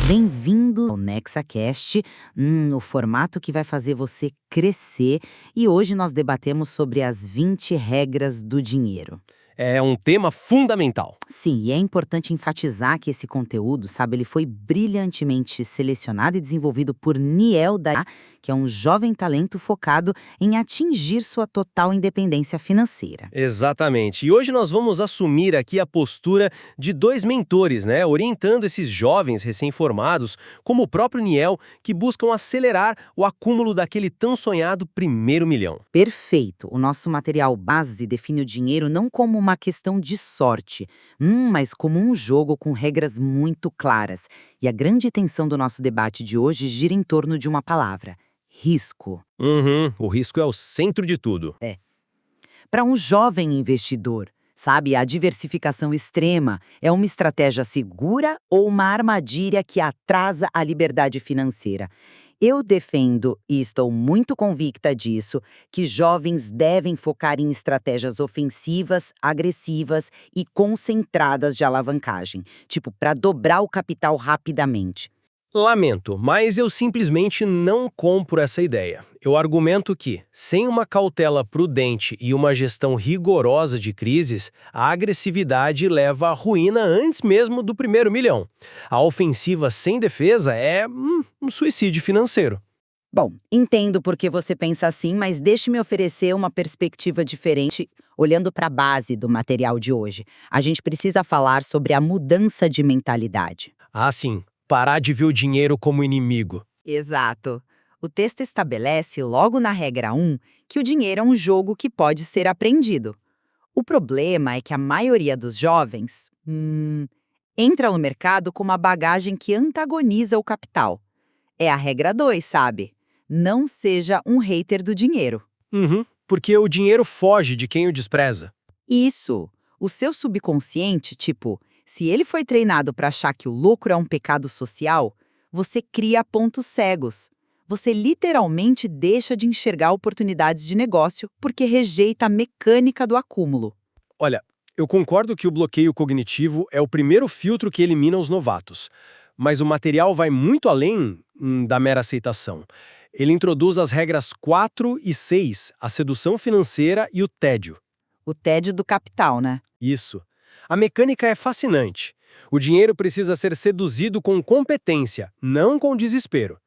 Bem-vindo ao NexaCast, o formato que vai fazer você crescer. E hoje nós debatemos sobre as 20 regras do dinheiro. É um tema fundamental. Sim, e é importante enfatizar que esse conteúdo, sabe, ele foi brilhantemente selecionado e desenvolvido por Niel Daya, que é um jovem talento focado em atingir sua total independência financeira. Exatamente. E hoje nós vamos assumir aqui a postura de dois mentores, né? Orientando esses jovens recém-formados, como o próprio Niel, que buscam acelerar o acúmulo daquele tão sonhado primeiro milhão. Perfeito. O nosso material base define o dinheiro não como uma questão de sorte, mas como um jogo com regras muito claras. E a grande tensão do nosso debate de hoje gira em torno de uma palavra: risco. O risco é o centro de tudo. Para um jovem investidor, sabe, a diversificação extrema é uma estratégia segura ou uma armadilha que atrasa a liberdade financeira? Eu defendo, e estou muito convicta disso, que jovens devem focar em estratégias ofensivas, agressivas e concentradas de alavancagem, tipo, para dobrar o capital rapidamente. Lamento, mas eu simplesmente não compro essa ideia. Eu argumento que, sem uma cautela prudente e uma gestão rigorosa de crises, a agressividade leva à ruína antes mesmo do primeiro milhão. A ofensiva sem defesa é um suicídio financeiro. Bom, entendo por que você pensa assim, mas deixe-me oferecer uma perspectiva diferente, olhando para a base do material de hoje. A gente precisa falar sobre a mudança de mentalidade. Ah, sim, parar de ver o dinheiro como inimigo. Exato. O texto estabelece, logo na regra 1, que o dinheiro é um jogo que pode ser aprendido. O problema é que a maioria dos jovens entra no mercado com uma bagagem que antagoniza o capital. É a regra 2, sabe? Não seja um hater do dinheiro. Porque o dinheiro foge de quem o despreza. Isso. O seu subconsciente, tipo, se ele foi treinado para achar que o lucro é um pecado social, você cria pontos cegos. Você literalmente deixa de enxergar oportunidades de negócio porque rejeita a mecânica do acúmulo. Olha, eu concordo que o bloqueio cognitivo é o primeiro filtro que elimina os novatos. Mas o material vai muito além da mera aceitação. Ele introduz as regras 4 e 6, a sedução financeira e o tédio. O tédio do capital, né? Isso. A mecânica é fascinante. O dinheiro precisa ser seduzido com competência, não com desespero.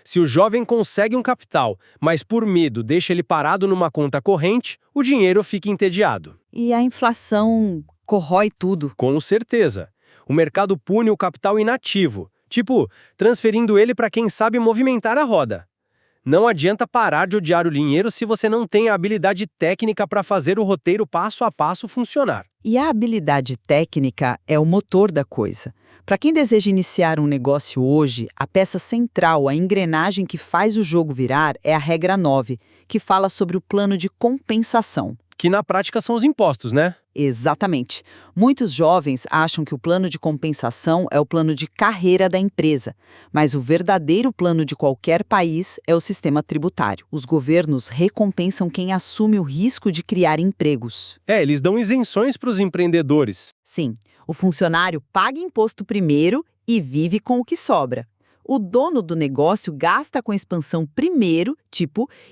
Se o jovem consegue um capital, mas por medo deixa ele parado numa conta corrente, o dinheiro fica entediado. E a inflação corrói tudo. Com certeza. O mercado pune o capital inativo, tipo, transferindo ele para quem sabe movimentar a roda. Não adianta parar de odiar o dinheiro se você não tem a habilidade técnica para fazer o roteiro passo a passo funcionar. E a habilidade técnica é o motor da coisa. Para quem deseja iniciar um negócio hoje, a peça central, a engrenagem que faz o jogo virar é a regra 9, que fala sobre o plano de compensação. Que na prática são os impostos, né? Exatamente. Muitos jovens acham que o plano de compensação é o plano de carreira da empresa, mas o verdadeiro plano de qualquer país é o sistema tributário. Os governos recompensam quem assume o risco de criar empregos. Eles dão isenções para os empreendedores. Sim, o funcionário paga imposto primeiro e vive com o que sobra. O dono do negócio gasta com a expansão primeiro,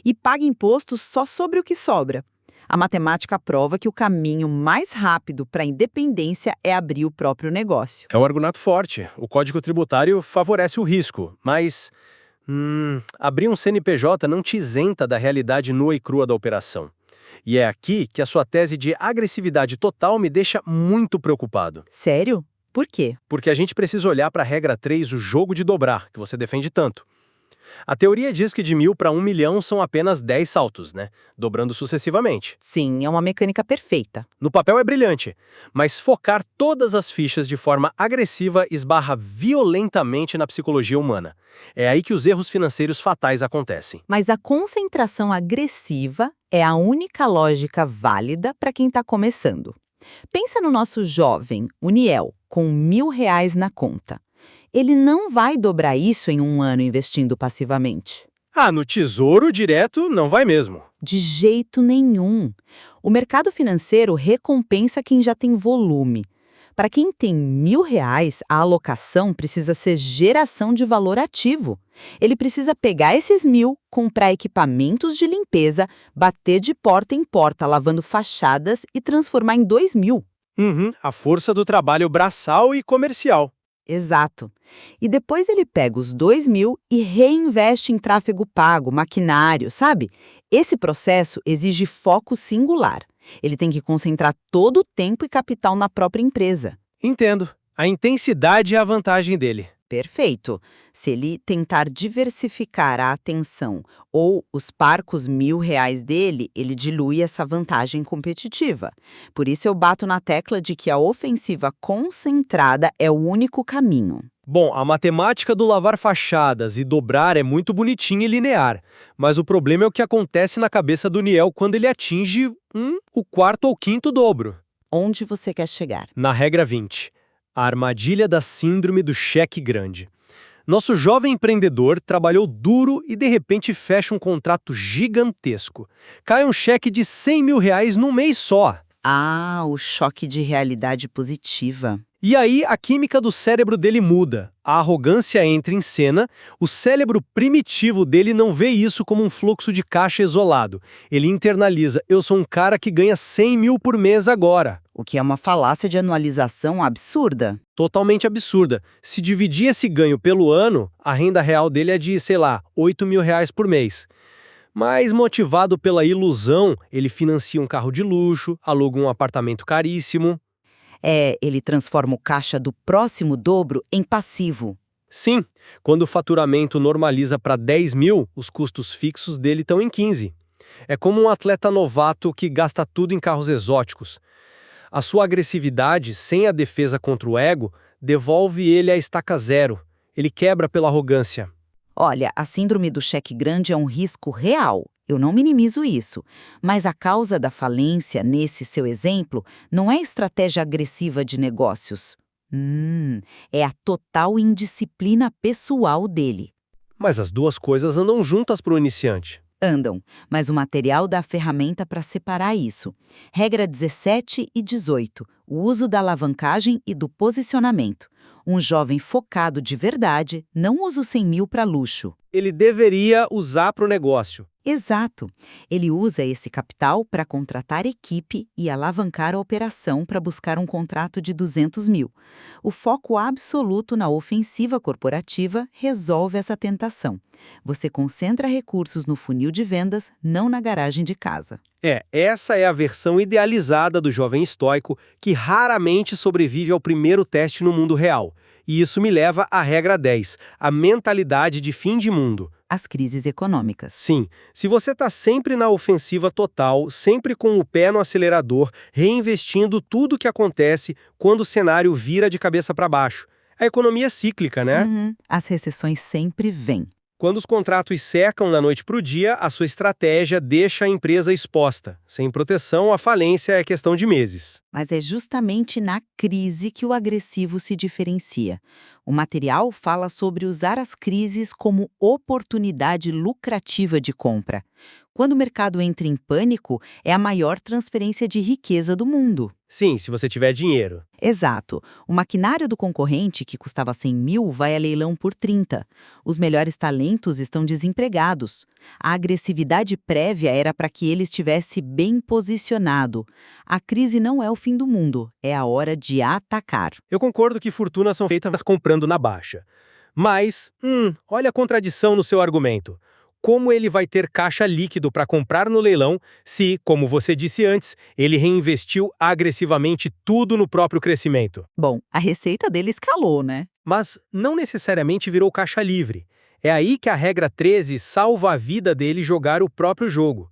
e paga impostos só sobre o que sobra. A matemática prova que o caminho mais rápido para a independência é abrir o próprio negócio. É um argumento forte. O Código Tributário favorece o risco, mas abrir um CNPJ não te isenta da realidade nua e crua da operação. E é aqui que a sua tese de agressividade total me deixa muito preocupado. Sério? Por quê? Porque a gente precisa olhar para a regra 3, o jogo de dobrar, que você defende tanto. A teoria diz que de 1.000 para 1 milhão são apenas 10 saltos, né? Dobrando sucessivamente. Sim, é uma mecânica perfeita. No papel é brilhante, mas focar todas as fichas de forma agressiva esbarra violentamente na psicologia humana. É aí que os erros financeiros fatais acontecem. Mas a concentração agressiva é a única lógica válida para quem está começando. Pensa no nosso jovem, o Niel, com R$ 1.000 na conta. Ele não vai dobrar isso em um ano investindo passivamente. No Tesouro Direto não vai mesmo. De jeito nenhum. O mercado financeiro recompensa quem já tem volume. Para quem tem R$ 1.000, a alocação precisa ser geração de valor ativo. Ele precisa pegar esses 1.000, comprar equipamentos de limpeza, bater de porta em porta lavando fachadas e transformar em 2.000. A força do trabalho braçal e comercial. Exato. E depois ele pega os 2.000 e reinveste em tráfego pago, maquinário, sabe? Esse processo exige foco singular. Ele tem que concentrar todo o tempo e capital na própria empresa. Entendo. A intensidade é a vantagem dele. Perfeito. Se ele tentar diversificar a atenção ou os parcos R$ 1.000 dele, ele dilui essa vantagem competitiva. Por isso eu bato na tecla de que a ofensiva concentrada é o único caminho. Bom, a matemática do lavar fachadas e dobrar é muito bonitinha e linear, mas o problema é o que acontece na cabeça do Niel quando ele atinge o quarto ou quinto dobro. Onde você quer chegar? Na regra 20. A armadilha da síndrome do cheque grande. Nosso jovem empreendedor trabalhou duro e de repente fecha um contrato gigantesco. Cai um cheque de R$ 100 mil num mês só. Ah, o choque de realidade positiva. E aí a química do cérebro dele muda, a arrogância entra em cena, o cérebro primitivo dele não vê isso como um fluxo de caixa isolado. Ele internaliza, eu sou um cara que ganha 100 mil por mês agora. O que é uma falácia de anualização absurda. Totalmente absurda. Se dividir esse ganho pelo ano, a renda real dele é de, sei lá, 8 mil reais por mês. Mas motivado pela ilusão, ele financia um carro de luxo, aluga um apartamento caríssimo. Ele transforma o caixa do próximo dobro em passivo. Sim, quando o faturamento normaliza para 10 mil, os custos fixos dele estão em 15. É como um atleta novato que gasta tudo em carros exóticos. A sua agressividade, sem a defesa contra o ego, devolve ele à estaca zero. Ele quebra pela arrogância. Olha, a síndrome do cheque grande é um risco real. Eu não minimizo isso. Mas a causa da falência, nesse seu exemplo, não é estratégia agressiva de negócios. É a total indisciplina pessoal dele. Mas as duas coisas andam juntas para o iniciante. Andam, mas o material dá a ferramenta para separar isso. Regra 17 e 18, o uso da alavancagem e do posicionamento. Um jovem focado de verdade não usa os 100 mil para luxo. Ele deveria usar para o negócio. Exato. Ele usa esse capital para contratar equipe e alavancar a operação para buscar um contrato de 200 mil. O foco absoluto na ofensiva corporativa resolve essa tentação. Você concentra recursos no funil de vendas, não na garagem de casa. Essa é a versão idealizada do jovem estoico que raramente sobrevive ao primeiro teste no mundo real. E isso me leva à regra 10, a mentalidade de fim de mundo. As crises econômicas. Sim, se você está sempre na ofensiva total, sempre com o pé no acelerador, reinvestindo tudo o que acontece quando o cenário vira de cabeça para baixo. A economia é cíclica, né? As recessões sempre vêm. Quando os contratos secam da noite para o dia, a sua estratégia deixa a empresa exposta. Sem proteção, a falência é questão de meses. Mas é justamente na crise que o agressivo se diferencia. O material fala sobre usar as crises como oportunidade lucrativa de compra. Quando o mercado entra em pânico, é a maior transferência de riqueza do mundo. Sim, se você tiver dinheiro. Exato. O maquinário do concorrente, que custava 100 mil, vai a leilão por 30. Os melhores talentos estão desempregados. A agressividade prévia era para que ele estivesse bem posicionado. A crise não é o fim do mundo, é a hora de atacar. Eu concordo que fortunas são feitas comprando na baixa. Mas, olha a contradição no seu argumento. Como ele vai ter caixa líquido para comprar no leilão se, como você disse antes, ele reinvestiu agressivamente tudo no próprio crescimento? Bom, a receita dele escalou, né? Mas não necessariamente virou caixa livre. É aí que a regra 13 salva a vida dele jogar o próprio jogo.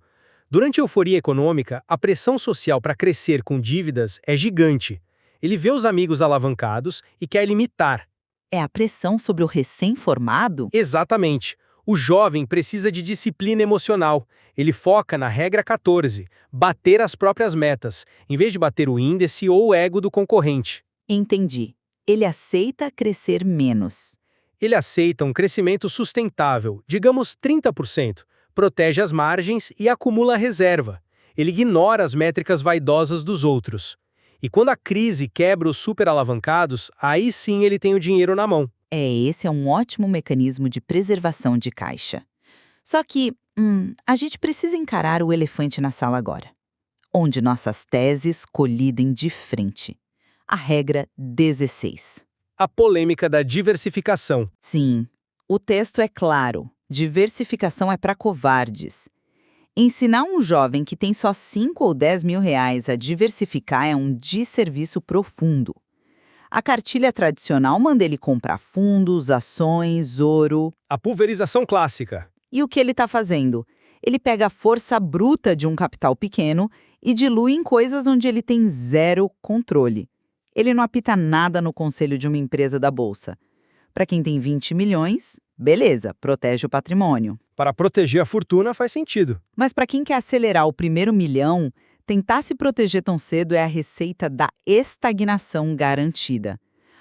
Durante a euforia econômica, a pressão social para crescer com dívidas é gigante. Ele vê os amigos alavancados e quer limitar. É a pressão sobre o recém-formado? Exatamente. O jovem precisa de disciplina emocional. Ele foca na regra 14, bater as próprias metas, em vez de bater o índice ou o ego do concorrente. Entendi. Ele aceita crescer menos. Ele aceita um crescimento sustentável, digamos 30%, protege as margens e acumula reserva. Ele ignora as métricas vaidosas dos outros. E quando a crise quebra os superalavancados, aí sim ele tem o dinheiro na mão. Esse é um ótimo mecanismo de preservação de caixa. Só que, a gente precisa encarar o elefante na sala agora, onde nossas teses colidem de frente. A regra 16. A polêmica da diversificação. Sim, o texto é claro. Diversificação é para covardes. Ensinar um jovem que tem só 5 ou 10 mil reais a diversificar é um desserviço profundo. A cartilha tradicional manda ele comprar fundos, ações, ouro. A pulverização clássica. E o que ele está fazendo? Ele pega a força bruta de um capital pequeno e dilui em coisas onde ele tem zero controle. Ele não apita nada no conselho de uma empresa da bolsa. Para quem tem 20 milhões, beleza, protege o patrimônio. Para proteger a fortuna faz sentido. Mas para quem quer acelerar o primeiro milhão, tentar se proteger tão cedo é a receita da estagnação garantida.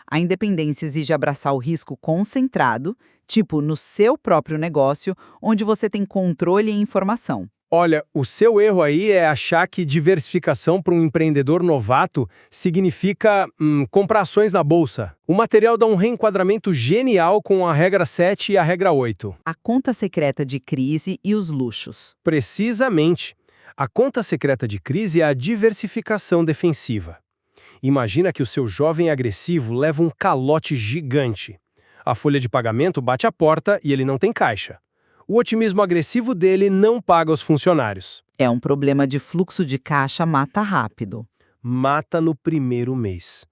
A independência exige abraçar o risco concentrado, tipo no seu próprio negócio, onde você tem controle e informação. Olha, o seu erro aí é achar que diversificação para um empreendedor novato significa comprar ações na bolsa. O material dá um reenquadramento genial com a regra 7 e a regra 8. A conta secreta de crise e os luxos. Precisamente. A conta secreta de crise é a diversificação defensiva. Imagina que o seu jovem agressivo leva um calote gigante. A folha de pagamento bate a porta e ele não tem caixa. O otimismo agressivo dele não paga os funcionários. É um problema de fluxo de caixa mata rápido. Mata no primeiro mês.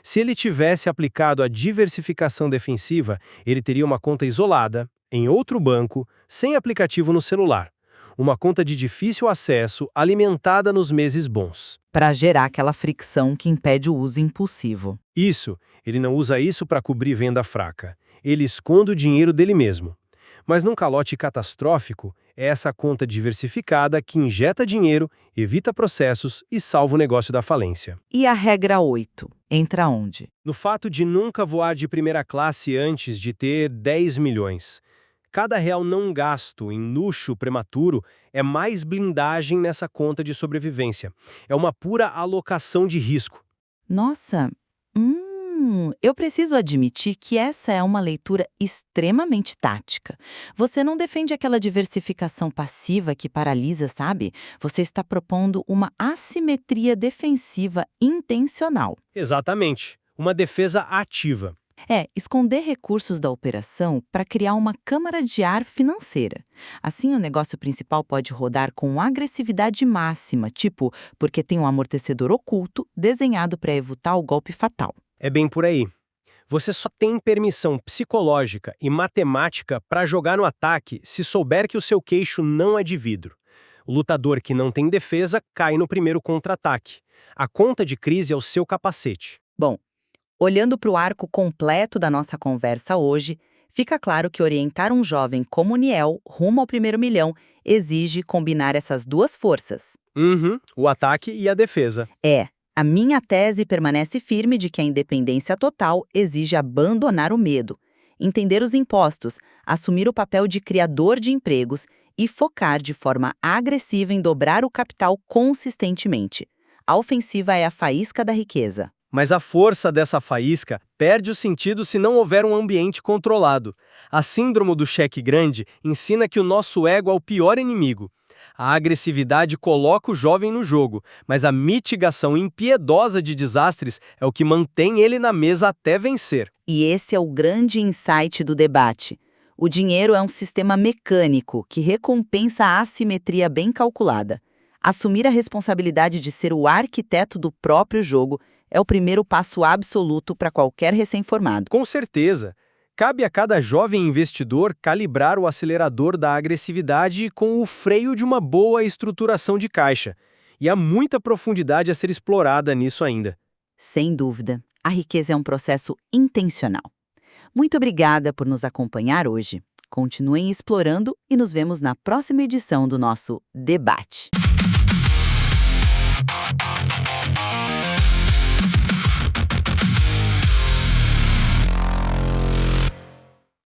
Se ele tivesse aplicado a diversificação defensiva, ele teria uma conta isolada, em outro banco, sem aplicativo no celular. Uma conta de difícil acesso, alimentada nos meses bons. Para gerar aquela fricção que impede o uso impulsivo. Isso, ele não usa isso para cobrir venda fraca. Ele esconde o dinheiro dele mesmo. Mas num calote catastrófico, é essa conta diversificada que injeta dinheiro, evita processos e salva o negócio da falência. E a regra 8? Entra onde? No fato de nunca voar de primeira classe antes de ter 10 milhões. Cada real não gasto em luxo prematuro é mais blindagem nessa conta de sobrevivência. É uma pura alocação de risco. Nossa, eu preciso admitir que essa é uma leitura extremamente tática. Você não defende aquela diversificação passiva que paralisa, sabe? Você está propondo uma assimetria defensiva intencional. Exatamente. Uma defesa ativa. Esconder recursos da operação para criar uma câmara de ar financeira. Assim, o negócio principal pode rodar com agressividade máxima, tipo, porque tem um amortecedor oculto desenhado para evitar o golpe fatal. É bem por aí. Você só tem permissão psicológica e matemática para jogar no ataque se souber que o seu queixo não é de vidro. O lutador que não tem defesa cai no primeiro contra-ataque. A conta de crise é o seu capacete. Bom, olhando para o arco completo da nossa conversa hoje, fica claro que orientar um jovem como Niel rumo ao primeiro milhão exige combinar essas duas forças. O ataque e a defesa. A minha tese permanece firme de que a independência total exige abandonar o medo, entender os impostos, assumir o papel de criador de empregos e focar de forma agressiva em dobrar o capital consistentemente. A ofensiva é a faísca da riqueza. Mas a força dessa faísca perde o sentido se não houver um ambiente controlado. A síndrome do cheque grande ensina que o nosso ego é o pior inimigo. A agressividade coloca o jovem no jogo, mas a mitigação impiedosa de desastres é o que mantém ele na mesa até vencer. E esse é o grande insight do debate. O dinheiro é um sistema mecânico que recompensa a assimetria bem calculada. Assumir a responsabilidade de ser o arquiteto do próprio jogo é o primeiro passo absoluto para qualquer recém-formado. Com certeza. Cabe a cada jovem investidor calibrar o acelerador da agressividade com o freio de uma boa estruturação de caixa. E há muita profundidade a ser explorada nisso ainda. Sem dúvida, a riqueza é um processo intencional. Muito obrigada por nos acompanhar hoje. Continuem explorando e nos vemos na próxima edição do nosso debate.